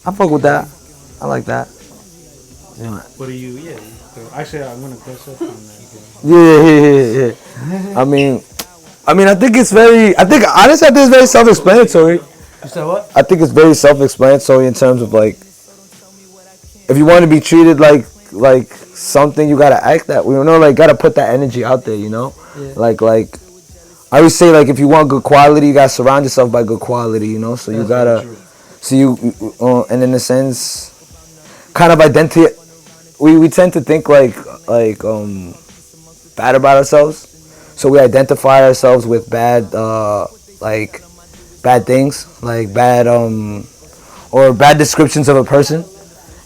I fuck with that. I like that. Yeah. What do you? Yeah. Actually, I'm gonna close up on that. Yeah. I think it's very. I think honestly, I think it's very self-explanatory. You said what? I think it's very self-explanatory in terms of like, if you want to be treated like something, you gotta act that way. You know, like gotta put that energy out there. You know, Yeah. like I always say, like if you want good quality, you gotta surround yourself by good quality. You know, so you That's very gotta. true. So and in a sense, kind of identity. We tend to think bad about ourselves, so we identify ourselves with like bad things, like bad or bad descriptions of a person.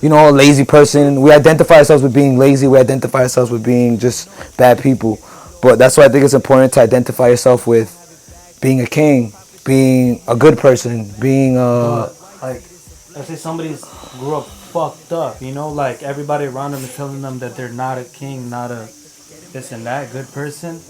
You know, a lazy person. We identify ourselves with being lazy. We identify ourselves with being just bad people. But that's why I think it's important to identify yourself with being a king, being a good person, being But like, let's say somebody's grew up fucked up. You know, like everybody around them is telling them that they're not a king, not a this and that good person.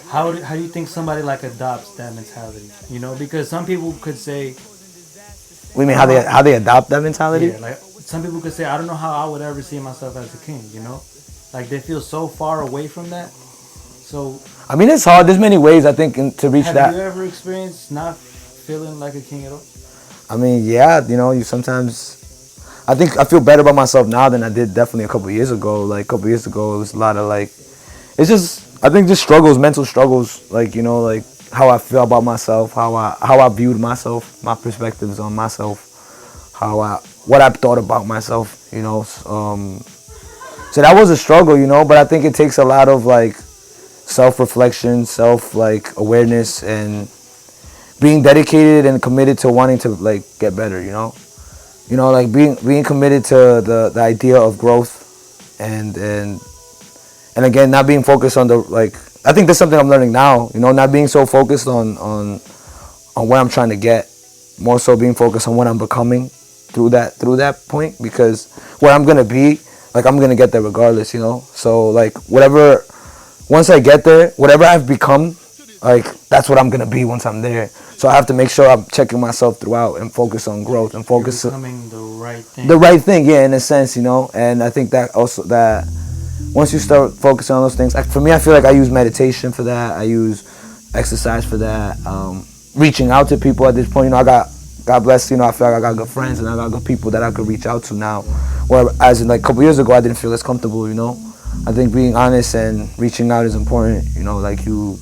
How do you think somebody like adopts that mentality? You know, because some people could say, we mean I don't know. how they adopt that mentality. Yeah, like some people could say, I don't know how I would ever see myself as a king. You know, like they feel so far away from that. So, I mean, it's hard. There's many ways I think to reach have that. you ever experienced not feeling like a king at all? I mean, yeah, you know, you sometimes. I think I feel better about myself now than I did definitely a couple years ago. Like a couple years ago, it was a lot of like, it's just I think just struggles, mental struggles. Like you know, like how I feel about myself, how I viewed myself, my perspectives on myself, what I thought about myself. You know, so that was a struggle, you know. But I think it takes a lot of like self-reflection, self like awareness, and being dedicated and committed to wanting to like get better, you know, like being committed to the idea of growth, and again not being focused on the like. I think that's something I'm learning now, you know, not being so focused on what I'm trying to get, more so being focused on what I'm becoming through that point, because what I'm gonna be, like I'm gonna get there regardless, you know. So like whatever, once I get there, whatever I've become, like that's what I'm gonna be once I'm there. So I have to make sure I'm checking myself throughout and focus on growth and You're focus becoming the right thing. the right thing, yeah, in a sense, you know. And I think that also that once you start focusing on those things, like for me, I feel like I use meditation for that. I use exercise for that. Reaching out to people at this point, you know, God bless, you know, I feel like I got good friends and I got good people that I could reach out to now. Whereas in like a couple years ago, I didn't feel as comfortable, you know. I think being honest and reaching out is important, you know, like you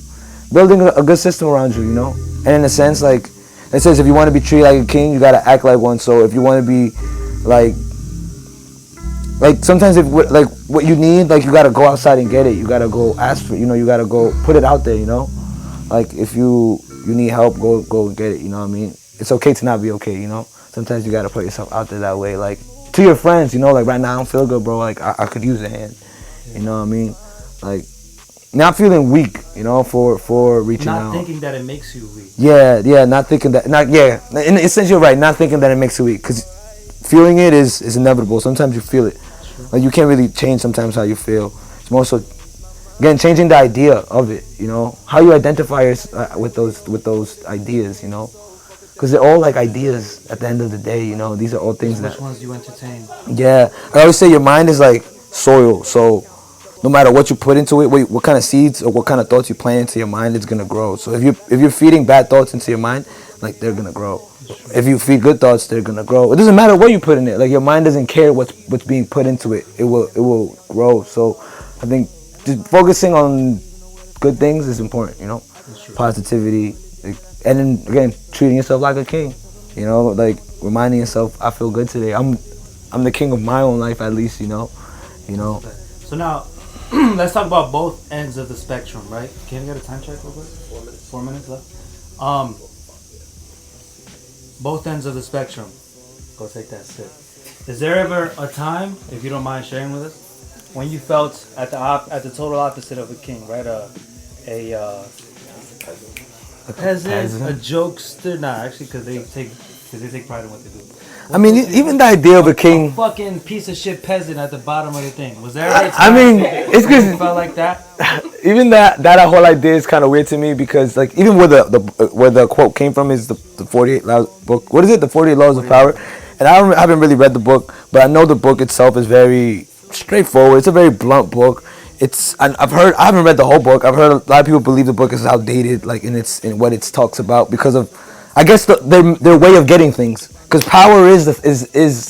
building a good system around you, you know. And in a sense, like it says, if you want to be treated like a king, you gotta act like one. So if you want to be like sometimes if like what you need, like you gotta go outside and get it. You gotta go ask for, you know, you gotta go put it out there, you know. Like if you need help, go and get it. You know what I mean? It's okay to not be okay, you know. Sometimes you gotta put yourself out there that way, like to your friends, you know. Like right now I don't feel good, bro. Like I could use a hand. You know what I mean? Like not feeling weak, you know, for reaching out. Not thinking that it makes you weak. Yeah, not thinking that, in a sense you're right, not thinking that it makes you weak, because feeling it is inevitable. Sometimes you feel it. Like you can't really change sometimes how you feel. It's more so, again, changing the idea of it, you know, how you identify with those ideas, you know, because they're all like ideas at the end of the day, you know. These are all things Which that, ones you entertain? yeah, I always say your mind is like soil, so no matter what you put into it, what kind of seeds or what kind of thoughts you plant into your mind, it's gonna grow. So if you're feeding bad thoughts into your mind, like they're gonna grow. If you feed good thoughts, they're gonna grow. It doesn't matter what you put in it. Like your mind doesn't care what's being put into it. It will grow. So I think just focusing on good things is important. You know, positivity, like, and then again treating yourself like a king. You know, like reminding yourself, I feel good today. I'm the king of my own life, at least. You know. So now, let's talk about both ends of the spectrum, right? Can you get a time check real quick? 4 minutes. 4 minutes left. Both ends of the spectrum. Go take that sip. Is there ever a time, if you don't mind sharing with us, when you felt at the total opposite of a king, right? A peasant, a jokester? Nah, actually, because they take pride in what they do. I mean, even the idea of a king. Fucking piece of shit peasant at the bottom of the thing. Was there ever a I time mean, it's you because felt like that? even that whole idea is kind of weird to me, because like even where the quote came from is the 48 laws book. What is it? The 48 laws of power. And I haven't really read the book, but I know the book itself is very straightforward. It's a very blunt book. I haven't read the whole book. I've heard a lot of people believe the book is outdated, like in what it talks about, because of, I guess, their way of getting things. Because power is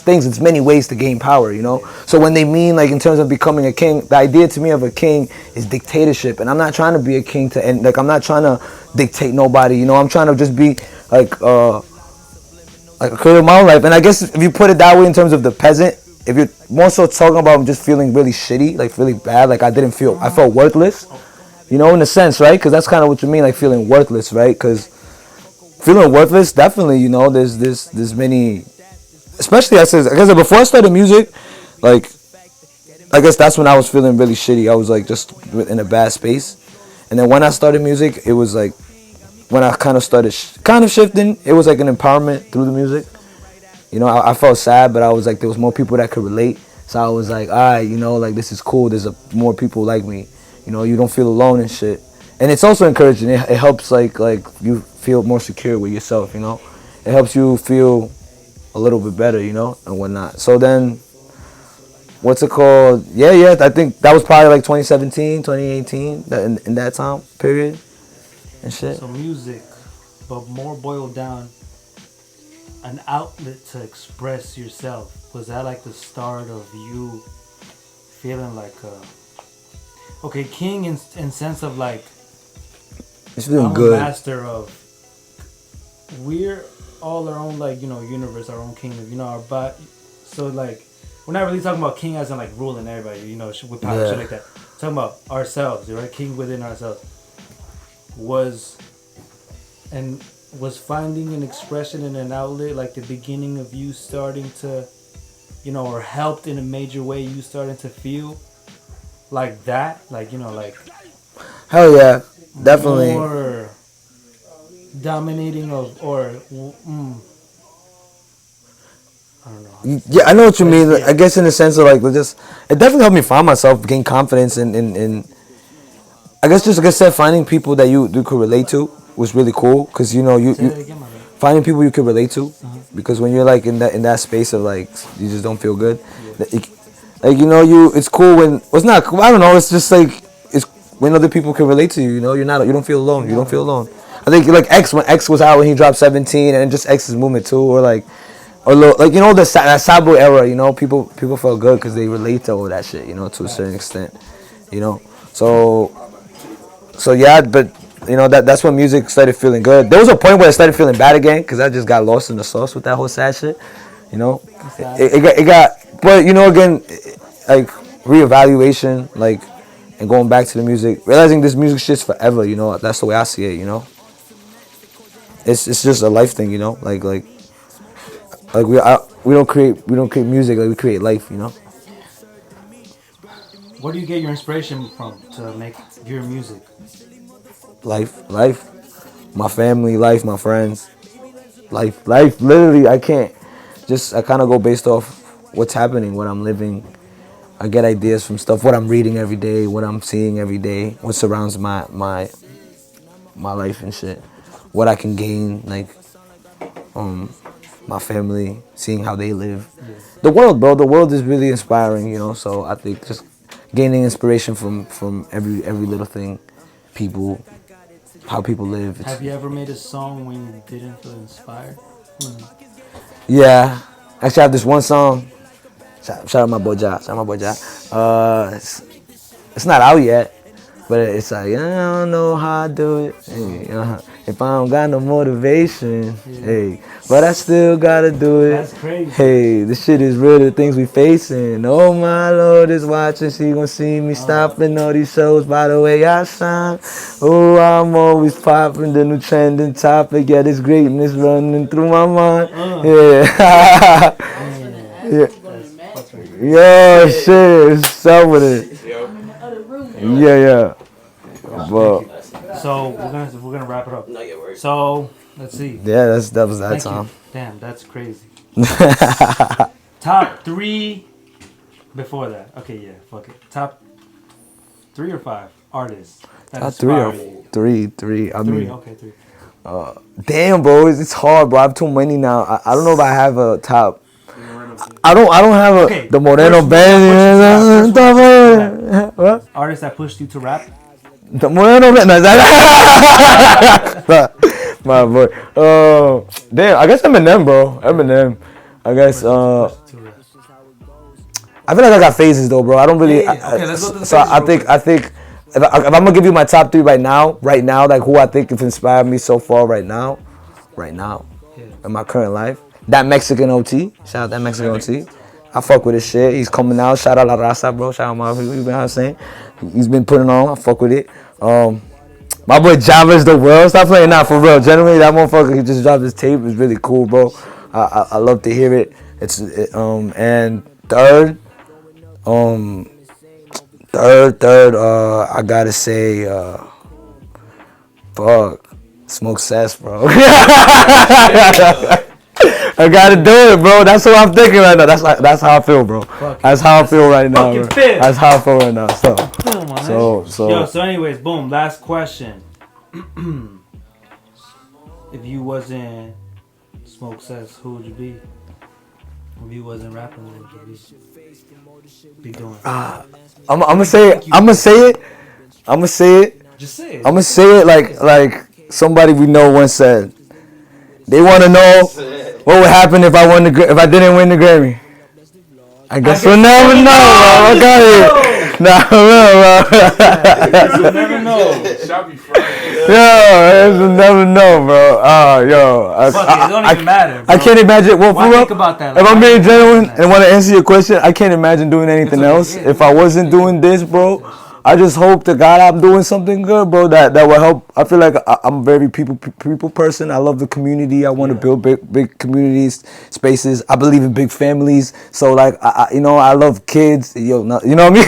things. It's many ways to gain power, you know. So when they mean, like, in terms of becoming a king, the idea to me of a king is dictatorship, and I'm not trying to be a king to end. Like, I'm not trying to dictate nobody, you know. I'm trying to just be like create my own life. And I guess if you put it that way in terms of the peasant, if you're more so talking about just feeling really shitty, like really bad, like I felt worthless, you know, in a sense, right? Because that's kind of what you mean, like feeling worthless, right? Because feeling worthless, definitely, you know, there's many, especially I guess before I started music, like I guess that's when I was feeling really shitty. I was like just in a bad space, and then when I started music, it was like when I kind of started kind of shifting. It was like an empowerment through the music. You know, I felt sad, but I was like, there was more people that could relate. So I was like, all right, you know, like this is cool. There's more people like me. You know, you don't feel alone and shit. And it's also encouraging. It helps like you feel more secure with yourself. You know, it helps you feel a little bit better. You know, and whatnot. So then, what's it called? Yeah. I think that was probably like 2017, 2018, in that time period and shit. So music, but more boiled down, an outlet to express yourself. Was that like the start of you feeling like okay, king in sense of like It's feeling I'm good. a master of, we're all our own, like, you know, universe, our own kingdom, you know, our but so like we're not really talking about king as in like ruling everybody, you know, with power, shit like that. We're talking about ourselves, right? King within ourselves. Was finding an expression and an outlet like the beginning of you starting to, you know, or helped in a major way you starting to feel like that, like, you know, like Hell yeah, definitely. more dominating of, or I don't know. Yeah, I know what you mean. Yeah. I guess in the sense of like, just it definitely helped me find myself, gain confidence, and I guess just like I said, finding people that you could relate to was really cool. Cause you know you Say that again, my bad. finding people you could relate to, because when you're like in that space of like you just don't feel good, like you know it's cool when well, it's not cool. I don't know. It's just like it's when other people can relate to you. You know you don't feel alone. You don't feel alone. I think like when X was out when he dropped 17 and just X's movement too, or like. Or like you know that Sabo era, you know people felt good because they relate to all that shit, you know, to a certain extent, you know. So yeah, but you know that's when music started feeling good. There was a point where I started feeling bad again because I just got lost in the sauce with that whole sad shit, you know. It got, but you know again, like reevaluation, like and going back to the music, realizing this music shit's forever, you know. That's the way I see it, you know. It's just a life thing, you know, like we don't create music, like we create life, you know. Where do you get your inspiration from to make your music? Life, my family, life, my friends, life. Literally, I can't. I kind of go based off what's happening, what I'm living. I get ideas from stuff, what I'm reading every day, what I'm seeing every day, what surrounds my life and shit, what I can gain, like my family, seeing how they live. Yeah. The world, bro. The world is really inspiring, you know. So I think just gaining inspiration from every little thing, people, how people live. Have you ever made a song when you didn't feel inspired? Yeah, actually, I have this one song. Shout out my boy Ja. Shout out my boy Ja. It's not out yet, but it's like I don't know how I do it. Hey, if I don't got no motivation, hey, but I still gotta do it. That's crazy. Hey, this shit is real. The things we facing. Oh my Lord is watching. She gonna see me stopping all these shows by the way I sound. Oh, I'm always popping the new trending topic. Yeah, this greatness running through my mind. Yeah. Yeah. Yo, shit, what's up with it? Yeah. But So we're gonna wrap it up. So let's see. yeah, that was that Thank time. you. Damn, that's crazy. Top 3 before that. Okay, yeah, fuck it. Top 3 or 5 artists that Top three inspire or you. three. I 3, mean, okay, 3. damn, bro, it's hard, bro. I have too many now. I don't know if I have a top. I don't have Okay, the Moreno first band. What? Artist that pushed you to rap? The Moreno band. No, my boy. Damn. I guess Eminem, bro. Eminem. I guess. Pushed you to rap. I feel like I got phases though, bro. I don't really. Yeah. Okay, let's go to the So phases I real think quick. if I'm gonna give you my top 3 right now, like who I think have inspired me so far right now, Yeah. in my current life, that Mexican OT. Shout out that Mexican OT. I fuck with his shit. He's coming out. Shout out La Raza, bro. Shout out my people. You know what I'm saying? He's been putting on. I fuck with it. My boy Java's the world. Stop playing now for real. Generally, that motherfucker he just dropped his tape. It's really cool, bro. I love to hear it. And third. Third, I gotta say, fuck, SmokeCes, bro. I gotta do it, bro. That's what I'm thinking right now. That's how I feel, bro. That's how I feel right now, bro. That's how I feel right now. So anyways, boom. Last question. If you wasn't SmokeCes, who would you be? If you wasn't rapping, what would you be doing? I'm gonna say it. Just say it. I'm gonna say it like somebody we know once said. They want to know what would happen if I didn't win the Grammy. I guess we'll never know, bro. I got it. Nah, You'll never know. We'll never know, bro. Fuck it don't even matter, bro. I can't imagine. Well, Why think about that? If I'm being genuine and want to answer your question, I can't imagine doing anything else. If I wasn't doing this, bro, I just hope to God I'm doing something good, bro. That will help. I feel like I'm a very people person. I love the community. I want to build big communities, spaces. I believe in big families. So like I love kids. You know what I mean?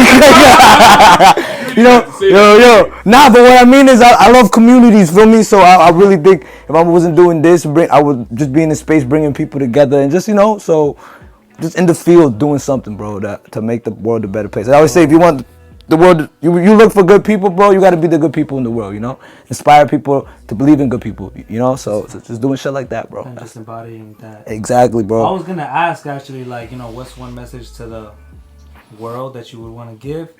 Nah, but what I mean is I love communities. Feel me? So I really think if I wasn't doing this, I would just be in the space bringing people together and just so just in the field doing something, bro, to make the world a better place. I always say if you want the world, you look for good people, bro. You got to be the good people in the world, Inspire people to believe in good people, So just doing shit like that, bro. And just embodying that. Exactly, bro. I was gonna ask actually, like, what's one message to the world that you would want to give?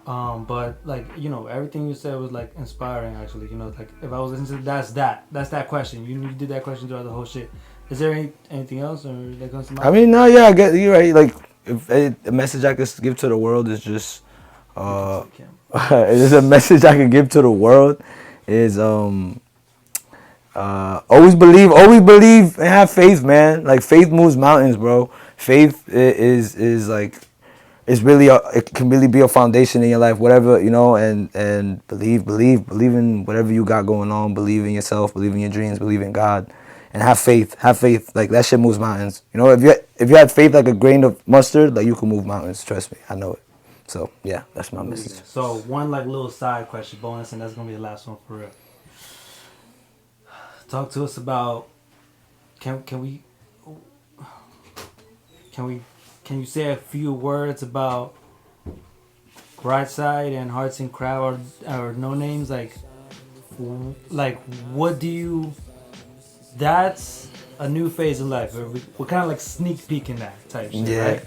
But like, everything you said was like inspiring. Actually, like if I was listening to that's that question. You did that question throughout the whole shit. Is there anything else or that comes to mind? I mean, no, yeah, I get you right. Like, if a message I could give to the world is just. It is a message I can give to the world is always believe and have faith, man. Like faith moves mountains, bro. Faith is like it can really be a foundation in your life, whatever, and believe in whatever you got going on, believe in yourself, believe in your dreams, believe in God. And have faith. Like that shit moves mountains. If you had faith like a grain of mustard, like you can move mountains. Trust me, I know it. So yeah, that's my message. So one like little side question bonus, and that's gonna be the last one for real. Talk to us about can you say a few words about Brightside and Hearts and Crowd or No Names? Like what do you? That's a new phase in life. We're kind of like sneak peeking that type shit, right?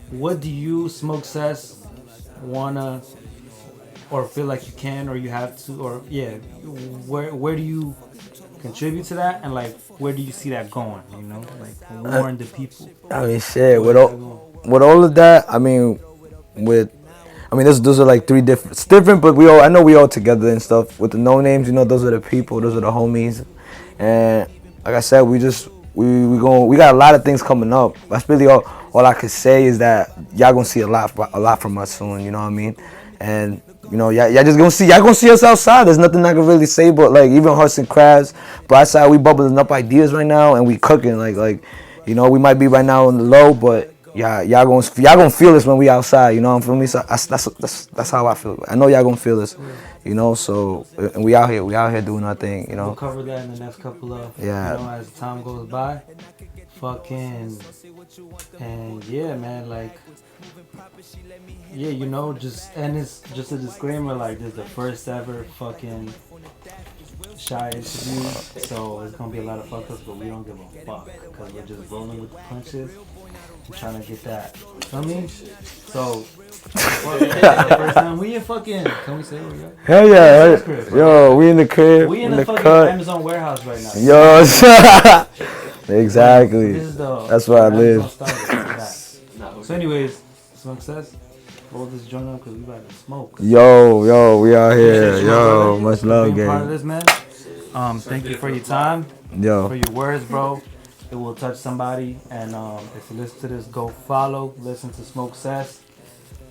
What do you, SmokeCes, wanna or feel like you can or you have to where do you contribute to that and like where do you see that going? Like warn the people. I mean, shit. With all of that, those are like three different. It's different, but I know we all together and stuff. With the No Names, those are the people, those are the homies, and like I said, we got a lot of things coming up. That's really all I could say is that y'all gonna see a lot from us soon. You know what I mean? And y'all just gonna see us outside. There's nothing I can really say, but like even Hearts and Crabs, Brightside, we bubbling up ideas right now and we cooking. Like we might be right now on the low, but y'all gonna feel us when we outside. You know what I'm feeling? So that's how I feel. I know y'all gonna feel us. So and we out here doing our thing. We'll cover that in the next couple of as time goes by. Fucking and yeah, man, like just and it's just a disclaimer, like this is the first ever fucking Shy interview, so it's gonna be a lot of fuck ups, but we don't give a fuck because we're just rolling with the punches. I'm trying to get that. Feel me? So, first time we in fucking. Can we say where we are? Hell yeah. Yo, we in the crib. We in the the fucking cut. Amazon warehouse right now. Yo, exactly. This is the. That's where I live. So, anyways, SmokeCes. Hold this joint up because we about to smoke. Yo, we out here. Appreciate you, Yo, brother, much for love, being part of gang. this, man. Thank you for your time, for Yo, your words, bro. It will touch somebody. And if you listen to this, go follow. Listen to SmokeCes,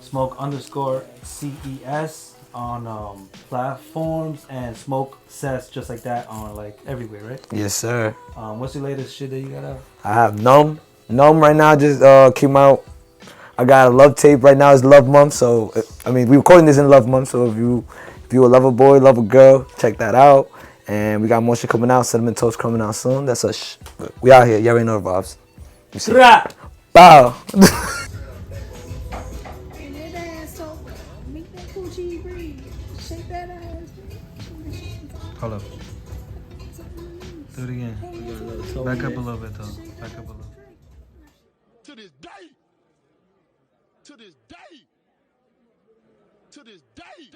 Smoke_CES on platforms, and SmokeCes just like that on like everywhere, right? yes, sir. What's your latest shit that you got out? I have Numb right now. Just came out. I got a love tape right now. It's Love Month, so I mean we recording this in Love Month. So if you a lover boy, love a girl, check that out. And we got more shit coming out. Cinnamon Toast coming out soon. That's us. We out here. You already know the vibes. You see? Bow. Hold up. Do it again. Back up a little bit, though. Back up a little. To this day. To this day. To this day.